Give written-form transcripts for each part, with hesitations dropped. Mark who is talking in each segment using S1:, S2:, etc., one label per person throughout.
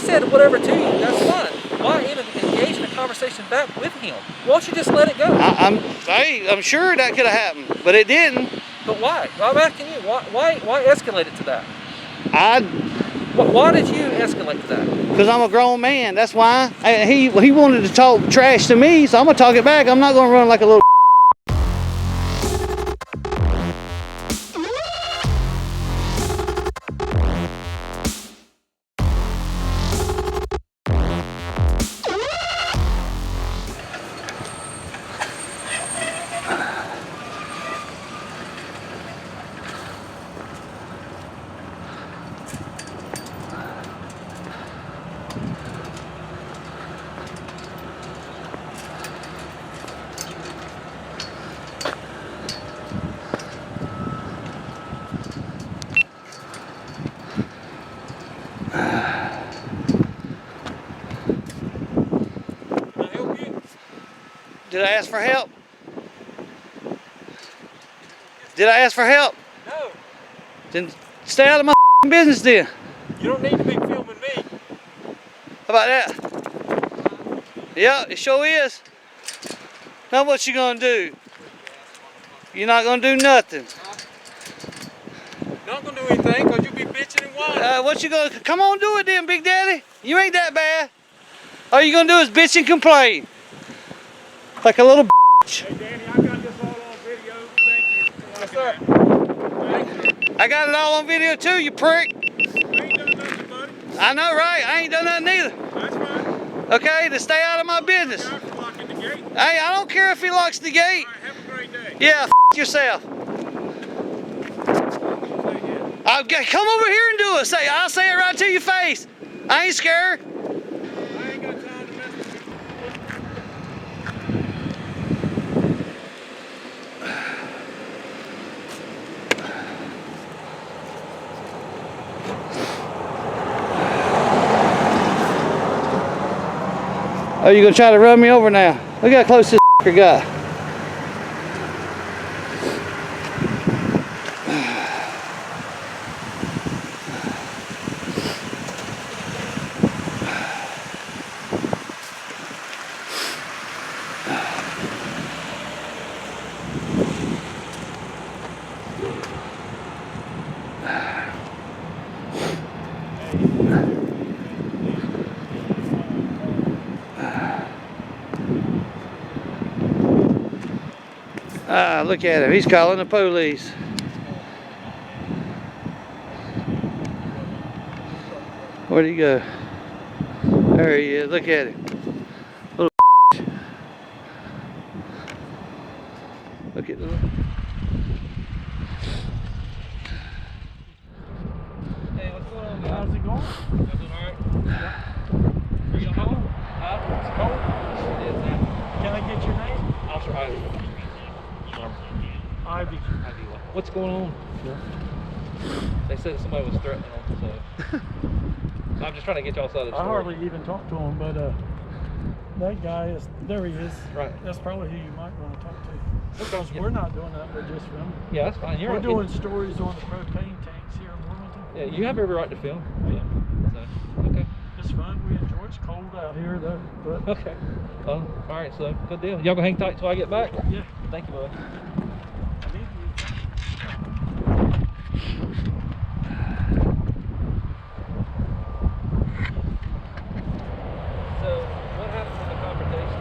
S1: said whatever to you, that's fine. Why even engage in a conversation back with him? Why don't you just let it go?
S2: I'm sure that could have happened, but it didn't.
S1: But why? I'm asking you, why escalate it to that?
S2: Why
S1: did you escalate to that?
S2: Because I'm a grown man, that's why. He wanted to talk trash to me, so I'm gonna talk it back. I'm not gonna run like a little. Did I ask for help? Did I ask for help?
S1: No.
S2: Then stay out of my business then.
S1: You don't need to be filming me.
S2: How about that? Yeah, it sure is. Now what you gonna do? You're not gonna do nothing.
S1: Not gonna do anything because you be bitching and whining.
S2: What you gonna, come on do it then, Big Daddy. You ain't that bad. All you gonna do is bitch and complain. Like a little bitch.
S3: Hey Danny, I got this all on video. Thank you.
S1: Yes, sir.
S3: Thank you.
S2: I got it all on video too, you prick.
S3: I ain't done nothing, buddy.
S2: I know, right? I ain't done nothing either.
S3: That's fine.
S2: Okay, then stay out of my business.
S3: Guys are locking the gate.
S2: Hey, I don't care if he locks the gate.
S3: All right, have a great day.
S2: Yeah, yourself. Come over here and do it. I'll say it right to your face. I ain't scared.
S3: I ain't got time to mess with you.
S2: Oh, you gonna try to run me over now? Look how close this got. Look at him. He's calling the police. Where'd he go? There he is. Look at him. Little look at the.
S1: Hey, what's going on, guys?
S3: How's it going?
S1: Y'all doing alright? Yeah. Are you home? It's cold. It is now.
S3: Can I get your name?
S1: Officer Ivy.
S3: Ivy.
S1: What's going on? Yeah. They said somebody was threatening them, so I'm just trying to get y'all side of the story.
S3: I hardly even talked to him, but that guy is, there he is.
S1: Right.
S3: That's probably who you might want to talk to. Because
S1: Yeah.
S3: we're not doing that, we're just filming.
S1: Yeah, that's fine.
S3: We're doing stories on the propane tanks here in Wilmington.
S1: Yeah, you have every right to film.
S3: Yeah.
S1: So, okay.
S3: It's fun, we enjoy it. It's cold out here though, but
S1: Okay. Alright, so good deal. Y'all gonna hang tight till I get back?
S3: yeah.
S1: Thank you, bud.
S3: I need you.
S1: So, what happened in the confrontation?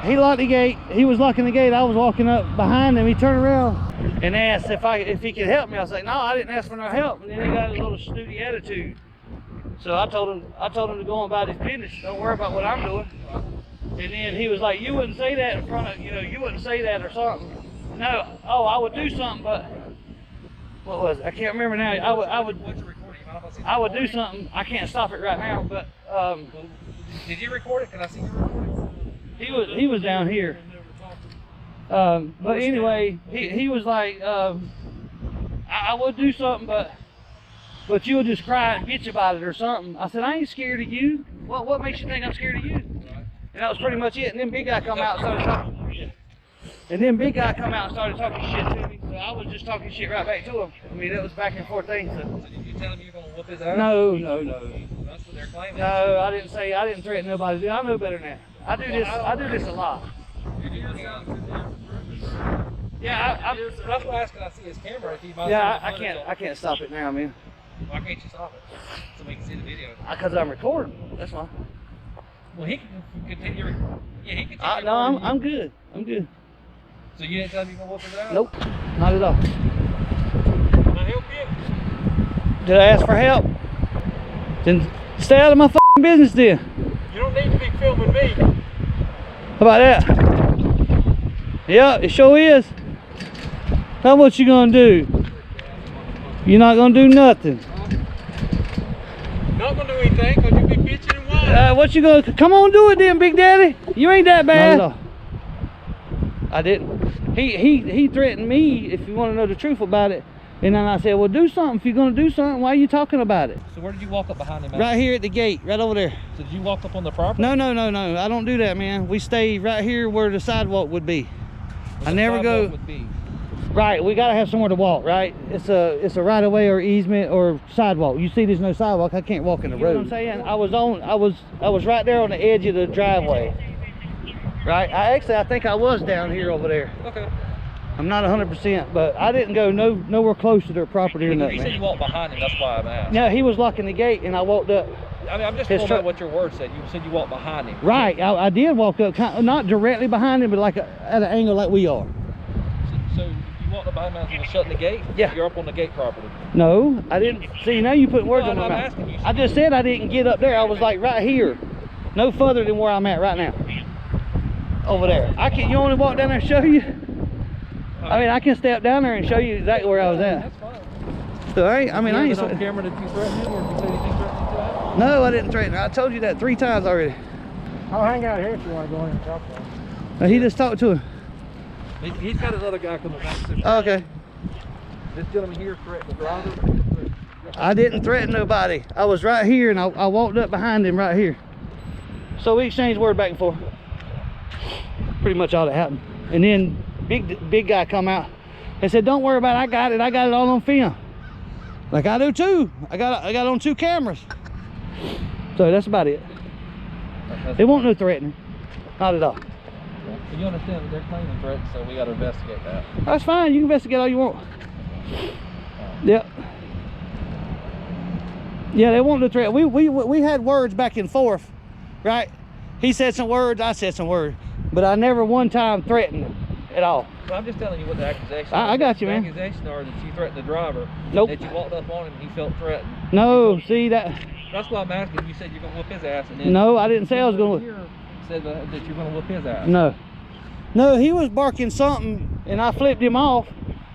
S2: He locked the gate. He was locking the gate. I was walking up behind him. He turned around and asked if he could help me. I was like, no, I didn't ask for no help. And then he got a little snooty attitude. So I told him to go on about his business. Don't worry about what I'm doing. And then he was like, you wouldn't say that in front of, you wouldn't say that or something. No, oh, I would do something, but what was it? I can't remember now. I would do something. I can't stop it right now, but
S1: Did you record it? Can I see you record it?
S2: he was down here. But anyway, he was like, I would do something, but you'll just cry and bitch about it or something. I said, I ain't scared of you. What makes you think I'm scared of you? And that was pretty much it. And then big guy come out and started talking. And then big guy come out and started talking shit to me. So I was just talking shit right back to him. I mean, it was back and forth thing. So.
S1: Did you tell him you're gonna whoop his ass?
S2: No.
S1: That's what they're claiming.
S2: No, I didn't threaten nobody. I know better than that. I do this a lot. Yeah,
S1: That's why I asked, can I see his camera if he might
S2: I can't stop it now, man.
S1: Why can't you stop it? So we can see the video.
S2: Because I'm recording. That's why.
S1: Well, he can continue. Yeah, he can continue.
S2: No, I'm good. I'm good.
S1: So you didn't tell him you're gonna whoop his ass?
S2: Nope, not at all.
S1: Can I help you?
S2: Did I ask for help? Then stay out of my f***ing business then.
S3: You don't need to be filming me.
S2: How about that? Yeah, it sure is. Now what you gonna do? You're not gonna do nothing.
S3: Not gonna do anything because you be bitching and whining.
S2: What you gonna, come on do it then, Big Daddy. You ain't that bad. Not at all. I didn't. He threatened me, if you want to know the truth about it. And then I said, well, do something. If you're going to do something, why are you talking about it?
S1: So where did you walk up behind him at?
S2: Right here at the gate, right over there.
S1: So did you walk up on the property?
S2: No. I don't do that, man. We stay right here where the sidewalk would be. I never go.
S1: Would be.
S2: Right, we gotta have somewhere to walk, right? It's a right of way or easement or sidewalk. You see, there's no sidewalk. I can't walk in the road. You know what I'm saying? I was right there on the edge of the driveway. Right. I think I was down here over there.
S1: Okay.
S2: I'm not 100%, but I didn't go nowhere close to their property or nothing.
S1: You said you walked behind him. That's why I'm asking.
S2: No, he was locking the gate, and I walked up.
S1: I mean, I'm just going by what your word said. You said you walked behind him.
S2: Right. I did walk up, not directly behind him, but like at an angle like we are.
S1: So you walked up behind him as he was shutting the gate?
S2: Yeah.
S1: You're up on the gate property.
S2: No, I didn't. See, now you put words on my mouth.
S1: Asking you.
S2: I just said I didn't get up there. I was like right here, no further than where I'm at right now. Over there. You want me to walk down there and show you? I mean, I can step down there and show you exactly where I was at.
S1: That's fine.
S2: So I ain't
S1: on camera that you threatened him, or did you say anything threatening to him?
S2: No, I didn't threaten her. I told you that 3 times already.
S3: I'll hang out here if you want to go in and talk to him.
S2: He just talked to him.
S1: He's got his other guy coming back.
S2: Okay.
S1: This gentleman here threatened the driver.
S2: I didn't threaten nobody. I was right here, and I walked up behind him right here. So we exchanged word back and forth. Pretty much all that happened. And then big guy come out and said, "Don't worry about it. I got it all on film." Like I do too. I got it on 2 cameras. So that's about it. It won't no threatening. Not at all.
S1: You understand that they're claiming threats, so we got to investigate that.
S2: That's fine. You can investigate all you want. Yep. Yeah, they won't do threat. We had words back and forth, right? He said some words, I said some words, but I never one time threatened him at all.
S1: Well, I'm just telling you what the accusation.
S2: I got you, man.
S1: The accusation are that you threatened the driver.
S2: Nope.
S1: That you walked up on him and he felt threatened.
S2: No, see that.
S1: That's why I'm asking. You said you're gonna whoop his ass, and then
S2: No, I didn't say I was gonna.
S1: Said that you're gonna whoop his ass.
S2: No, he was barking something, and I flipped him off,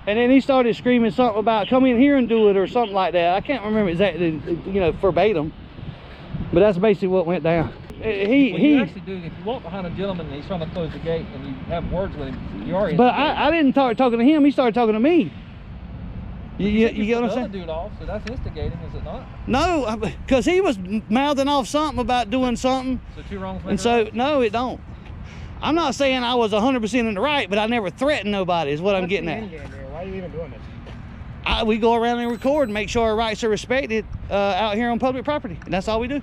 S2: and then he started screaming something about come in here and do it or something like that. I can't remember exactly, verbatim, but that's basically what went down.
S1: You actually do. If you walk behind a gentleman and he's trying to close the gate and you have words with him, you are.
S2: But I didn't start talking to him. He started talking to me. You get what I'm saying?
S1: Dude off, so that's instigating, is it not?
S2: No, because he was mouthing off something about doing something.
S1: So 2 wrongs make
S2: And so no, it don't. I'm not saying I was 100% in the right, but I never threatened nobody. Is what I'm getting at.
S3: Why are you even doing this?
S2: We go around and record and make sure our rights are respected out here on public property, and that's all we do.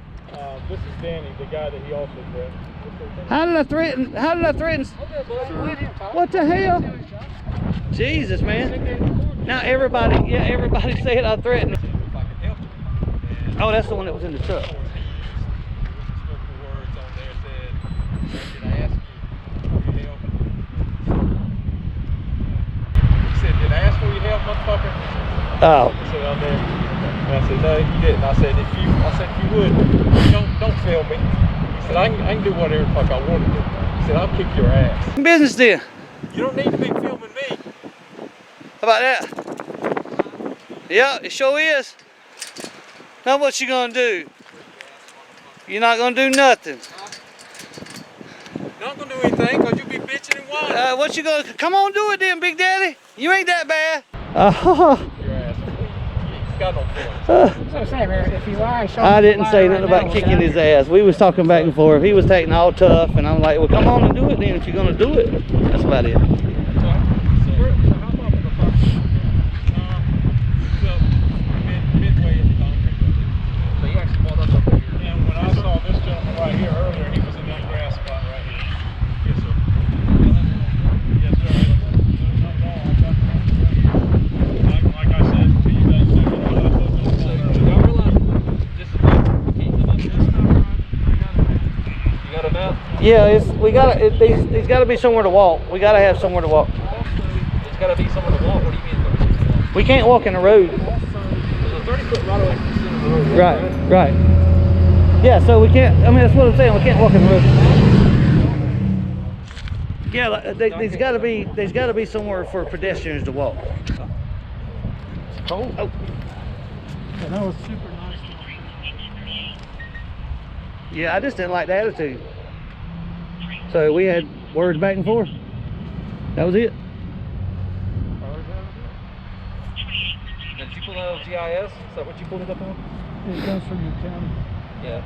S3: This is Danny, the guy that he also threatened.
S2: How did I threaten? What the hell? Jesus, man. Now everybody said I threatened. Oh, that's the one that was in the truck.
S3: Did I ask for your help, motherfucker?
S2: Oh.
S3: He said, I'm there. And I said, no, you didn't. I said, if you would, don't film me. He said, I can do whatever the fuck I want to do. He said, I'll kick your ass.
S2: Business then.
S3: You don't need to be filming me.
S2: How about that? Yeah, it sure is. Now what you gonna do? You're not gonna do nothing.
S3: Not gonna do anything because you be bitching and whining.
S2: What you gonna, come on do it then, Big Daddy. You ain't that bad.
S3: Your ass. He's got no feelings.
S4: So say, man, if you lie, show
S2: I
S4: me
S2: didn't say nothing about kicking his ass. We was talking back and forth. He was taking all tough, and I'm like, well, come on and do it then if you're gonna do it. That's about it.
S3: So how far from the property? Midway in the
S2: Yeah, there's got to be somewhere to walk. We got to have somewhere to walk.
S1: There's got to be somewhere to walk. What do you mean?
S2: We can't walk in the road.
S1: There's a 30-foot right away from the center of the road.
S2: Right. Yeah, so we can't. I mean, that's what I'm saying. We can't walk in the road. Yeah, there's got to be somewhere for pedestrians to walk.
S3: It's cold.
S2: Oh.
S3: Yeah, that was super nice.
S2: Yeah, I just didn't like the attitude. So we had words back and forth. That was it.
S1: Did you pull out GIS? Is that what you pulled it up on?
S3: It comes from your county.
S1: Yeah.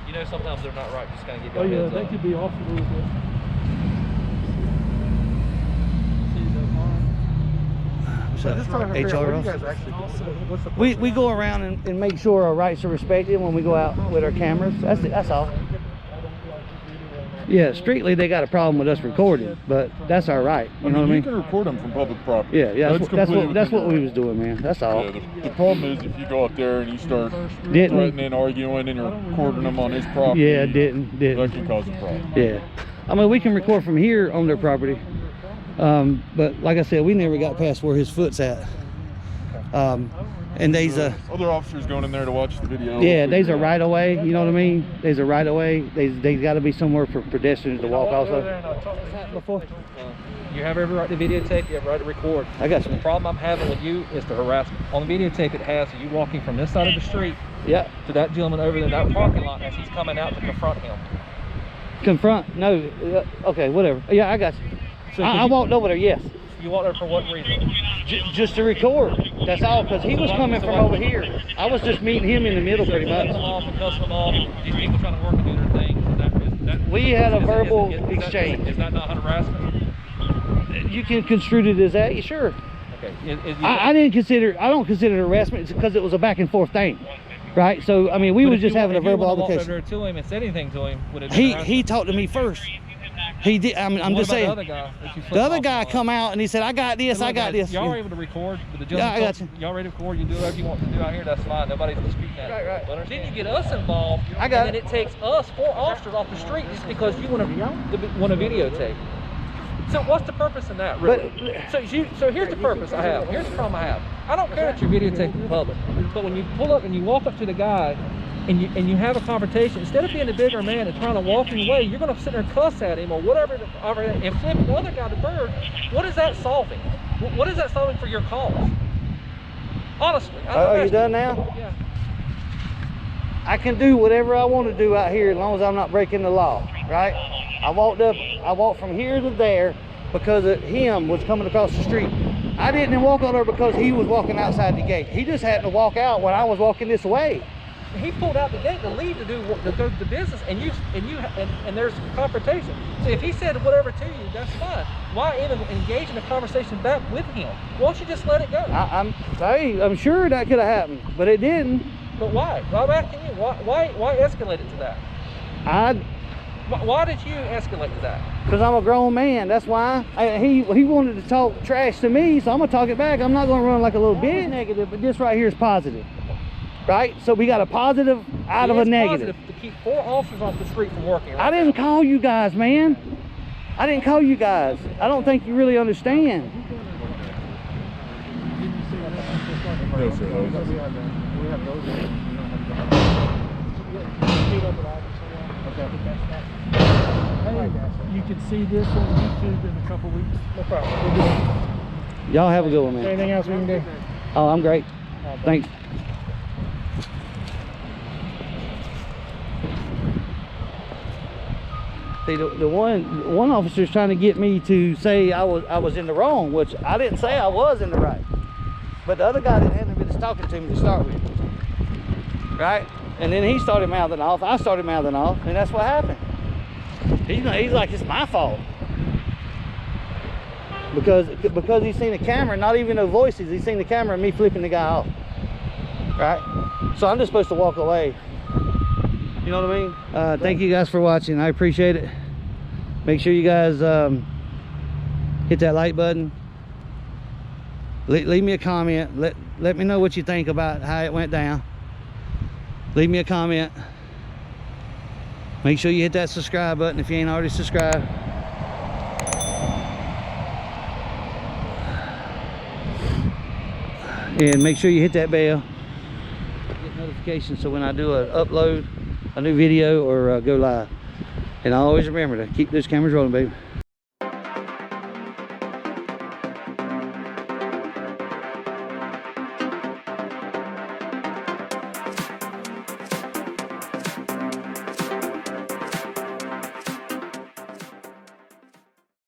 S1: You know, sometimes they're not right. Just kind of give you
S3: Oh
S1: a
S3: yeah,
S1: heads
S3: they
S1: up.
S3: could be off a little bit.
S2: So,
S3: Just trying to figure out
S2: HR
S3: what you
S2: office.
S3: guys actually do. What's the
S2: We go around and make sure our rights are respected when we go out with our cameras. That's it, that's all. Yeah, strictly they got a problem with us recording, but that's our right. You know what I
S4: You
S2: mean?
S4: can record them from public property.
S2: Yeah, that's
S4: completely
S2: what
S4: within
S2: we
S4: your
S2: was doing, man. That's all.
S4: Yeah, the problem is if you go out there and you start
S2: Didn't.
S4: threatening, arguing, and you're recording them on his property.
S2: Yeah, didn't.
S4: That can cause a problem.
S2: Yeah, I mean we can record from here on their property, but like I said, we never got past where his foot's at. And there's a
S4: Other officers going in there to watch the video.
S2: yeah, there's a right of way. You know what I mean? There's a right of way. There's got to be somewhere for pedestrians to walk also. Before.
S1: You have every right to videotape. You have the right to record.
S2: I got you.
S1: The problem I'm having with you is the harassment. On the videotape, it has you walking from this side of the street
S2: Yeah.
S1: to that gentleman over in that parking lot as he's coming out to confront him.
S2: Confront? No. Okay, whatever. Yeah, I got you.
S1: So
S2: I walked over there. Yes.
S1: You walked there for what reason?
S2: Just to record. That's all, because he was coming from over here. I was just meeting him in the middle, pretty much.
S1: Cutting them off and cussing them off. These people trying to work and do their thing.
S2: We had a verbal exchange.
S1: Is that not harassment?
S2: You can construe it as that. Sure.
S1: Okay.
S2: I don't consider it harassment because it was a back and forth thing, right? So I mean, we were just having a verbal altercation.
S1: If you walked over to him and said anything to him, would it be
S2: He
S1: harassment?
S2: talked to me first. He did. I mean, I'm
S1: What
S2: just
S1: about
S2: saying.
S1: The other guy, that you
S2: The
S1: flipped
S2: other
S1: off
S2: guy
S1: on?
S2: come out and he said, "I got this. I got this."
S1: Y'all are able to record, but the
S2: Yeah, I got
S1: gentleman y'all ready to record. You do whatever you want to do out here. That's fine. Nobody's disputing that.
S2: Right.
S1: But then you get us involved.
S2: I got
S1: and then it takes us 4 officers off the street just because you want to videotape. So what's the purpose in that, really? So here's the purpose I have. Here's the problem I have. I don't care that you're videotaping the public, but when you pull up and you walk up to the guy and you have a confrontation, instead of being the bigger man and trying to walk him away, you're going to sit there and cuss at him or whatever and flip the other guy the bird. What is that solving? What is that solving for your cause? Honestly.
S2: Are you done now?
S1: Yeah.
S2: I can do whatever I want to do out here as long as I'm not breaking the law, right? I walked from here to there because him was coming across the street. I didn't walk out there because he was walking outside the gate. He just happened to walk out when I was walking this way.
S1: He pulled out the gate to leave to do the business, and there's confrontation. So if he said whatever to you, that's fine. Why even engage in a conversation back with him? Why don't you just let it go?
S2: I'm sure that could have happened, but it didn't.
S1: But why? I'm asking you. Why escalate it to that? Why did you escalate to that?
S2: Because I'm a grown man. That's why. He wanted to talk trash to me, so I'm gonna talk it back. I'm not gonna run like a little bit negative, but this right here is positive. Right? So we got a positive out of a negative.
S1: To keep 4 officers off the street from working. Right
S2: I didn't call you guys, man. I didn't call you guys. I don't think you really understand.
S4: No, sir, those-
S3: Hey, you can see this on YouTube in a couple weeks. No problem.
S2: Y'all have a good one, man.
S3: Anything else we can do?
S2: Oh, I'm great. Thanks. See, the one officer's trying to get me to say I was in the wrong, which I didn't say I was in the right. But the other guy didn't have any business talking to me to start with, right? And then he started mouthing off. I started mouthing off, and that's what happened. He's like, it's my fault because he's seen the camera, not even no voices. He's seen the camera and me flipping the guy off, right? So I'm just supposed to walk away. You know what I mean? Thank you guys for watching. I appreciate it. Make sure you guys hit that like button. Leave me a comment. Let me know what you think about how it went down. Leave me a comment. Make sure you hit that subscribe button if you ain't already subscribed. And make sure you hit that bell. Get notifications so when I do upload a new video or go live. And I always remember to keep those cameras rolling, baby.